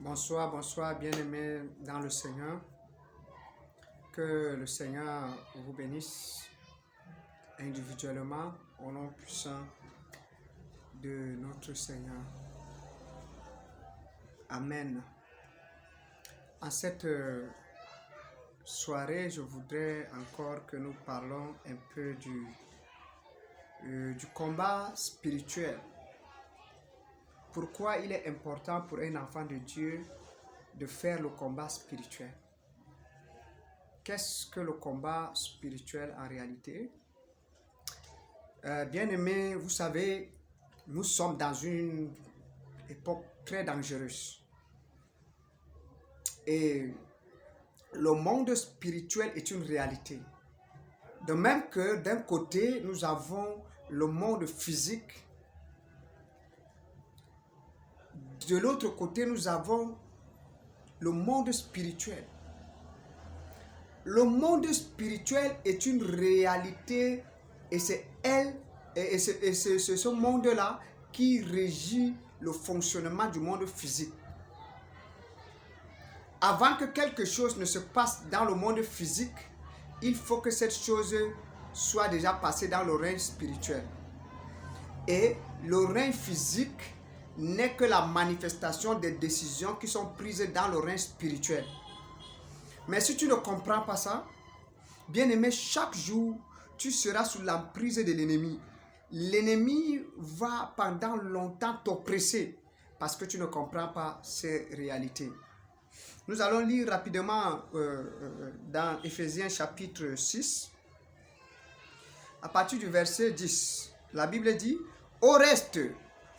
Bonsoir, bonsoir, bien-aimés dans le Seigneur. Que le Seigneur vous bénisse individuellement au nom puissant de notre Seigneur. Amen. En cette soirée, je voudrais encore que nous parlons un peu du combat spirituel. Pourquoi il est important pour un enfant de Dieu de faire le combat spirituel? Qu'est-ce que le combat spirituel en réalité? Bien-aimés, vous savez, nous sommes dans une époque très dangereuse. Et le monde spirituel est une réalité. De même que d'un côté, nous avons le monde physique. De l'autre côté, nous avons le monde spirituel. Le monde spirituel est une réalité et c'est ce monde-là qui régit le fonctionnement du monde physique. Avant que quelque chose ne se passe dans le monde physique, il faut que cette chose soit déjà passée dans le règne spirituel. Et le règne physique n'est que la manifestation des décisions qui sont prises dans le règne spirituel. Mais si tu ne comprends pas ça, bien-aimé, chaque jour, tu seras sous l'emprise de l'ennemi. L'ennemi va pendant longtemps t'oppresser parce que tu ne comprends pas ces réalités. Nous allons lire rapidement dans Éphésiens chapitre 6, à partir du verset 10. La Bible dit: « Au reste,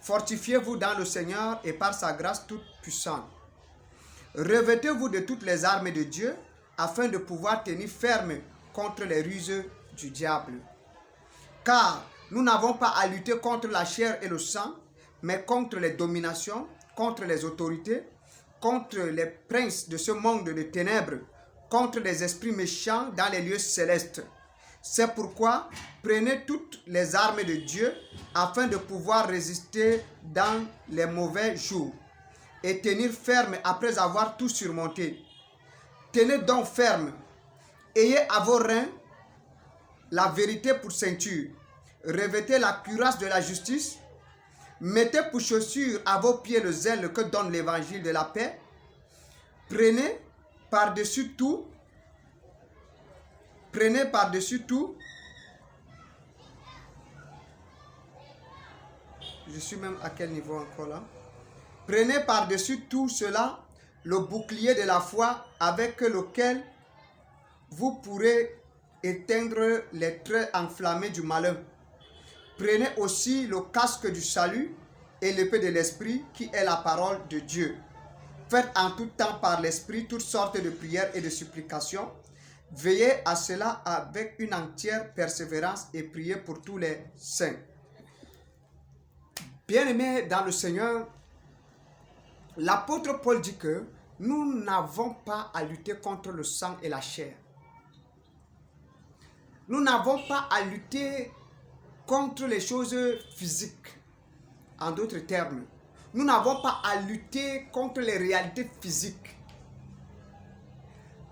fortifiez-vous dans le Seigneur et par sa grâce toute puissante. Revêtez-vous de toutes les armes de Dieu afin de pouvoir tenir ferme contre les ruses du diable. Car nous n'avons pas à lutter contre la chair et le sang, mais contre les dominations, contre les autorités, contre les princes de ce monde de ténèbres, contre les esprits méchants dans les lieux célestes. C'est pourquoi prenez toutes les armes de Dieu afin de pouvoir résister dans les mauvais jours et tenir ferme après avoir tout surmonté. Tenez donc ferme, ayez à vos reins la vérité pour ceinture, revêtez la cuirasse de la justice, mettez pour chaussure à vos pieds le zèle que donne l'évangile de la paix, prenez par-dessus tout, je suis même à quel niveau encore là? Prenez par-dessus tout cela le bouclier de la foi avec lequel vous pourrez éteindre les traits enflammés du malin. Prenez aussi le casque du salut et l'épée de l'esprit qui est la parole de Dieu. Faites en tout temps par l'esprit toutes sortes de prières et de supplications. Veillez à cela avec une entière persévérance et priez pour tous les saints. Bien-aimés dans le Seigneur, l'apôtre Paul dit que nous n'avons pas à lutter contre le sang et la chair. Nous n'avons pas à lutter contre les choses physiques. En d'autres termes, nous n'avons pas à lutter contre les réalités physiques.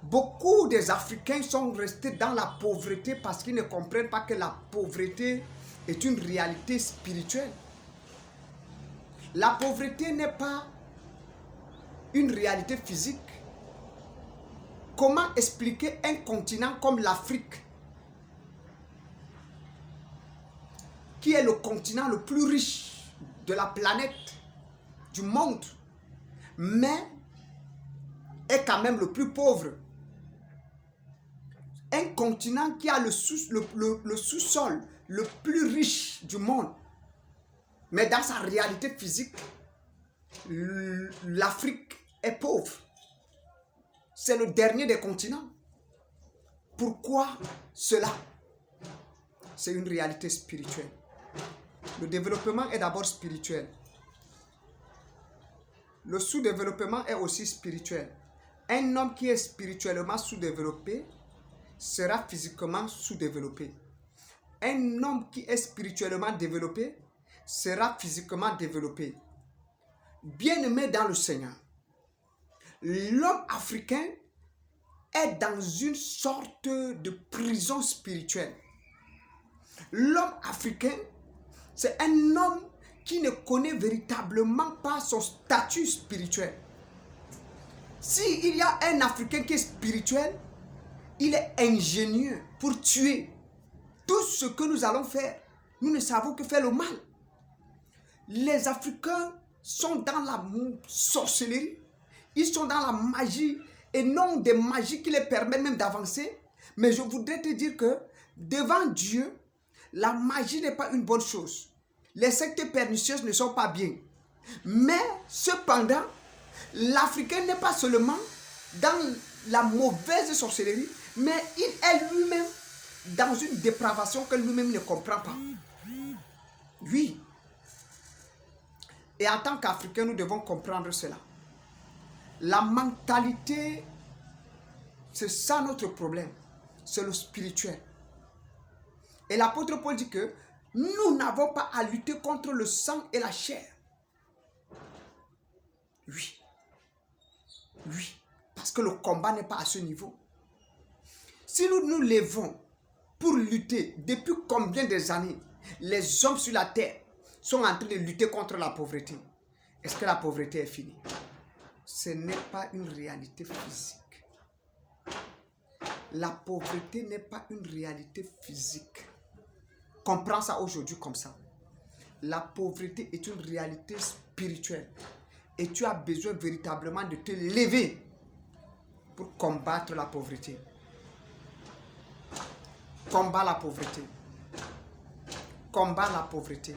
Beaucoup des Africains sont restés dans la pauvreté parce qu'ils ne comprennent pas que la pauvreté est une réalité spirituelle. La pauvreté n'est pas une réalité physique. Comment expliquer un continent comme l'Afrique, qui est le continent le plus riche de la planète, du monde, mais est quand même le plus pauvre? Un continent qui a le sous-sol le plus riche du monde, mais dans sa réalité physique, l'Afrique est pauvre. C'est le dernier des continents. Pourquoi cela? C'est une réalité spirituelle. Le développement est d'abord spirituel. Le sous-développement est aussi spirituel. Un homme qui est spirituellement sous-développé sera physiquement sous-développé. Un homme qui est spirituellement développé sera physiquement développé. Bien-aimé dans le Seigneur, l'homme africain est dans une sorte de prison spirituelle. L'homme africain, c'est un homme qui ne connaît véritablement pas son statut spirituel. S'il y a un Africain qui est spirituel, il est ingénieux pour tuer. Tout ce que nous allons faire, nous ne savons que faire le mal. Les Africains sont dans la sorcellerie, ils sont dans la magie, et non des magies qui les permettent même d'avancer. Mais je voudrais te dire que devant Dieu, la magie n'est pas une bonne chose. Les sectes pernicieuses ne sont pas bien. Mais cependant, l'Africain n'est pas seulement dans la mauvaise sorcellerie, mais il est lui-même dans une dépravation que lui-même ne comprend pas. Oui. Et en tant qu'Africains, nous devons comprendre cela. La mentalité, c'est ça notre problème. C'est le spirituel. Et l'apôtre Paul dit que nous n'avons pas à lutter contre le sang et la chair. Oui. Oui. Parce que le combat n'est pas à ce niveau. Si nous nous levons pour lutter, depuis combien des années les hommes sur la terre sont en train de lutter contre la pauvreté? Est-ce que la pauvreté est finie? Ce n'est pas une réalité physique. La pauvreté n'est pas une réalité physique. Comprends ça aujourd'hui comme ça. La pauvreté est une réalité spirituelle. Et tu as besoin véritablement de te lever pour combattre la pauvreté. Combat la pauvreté. Combat la pauvreté.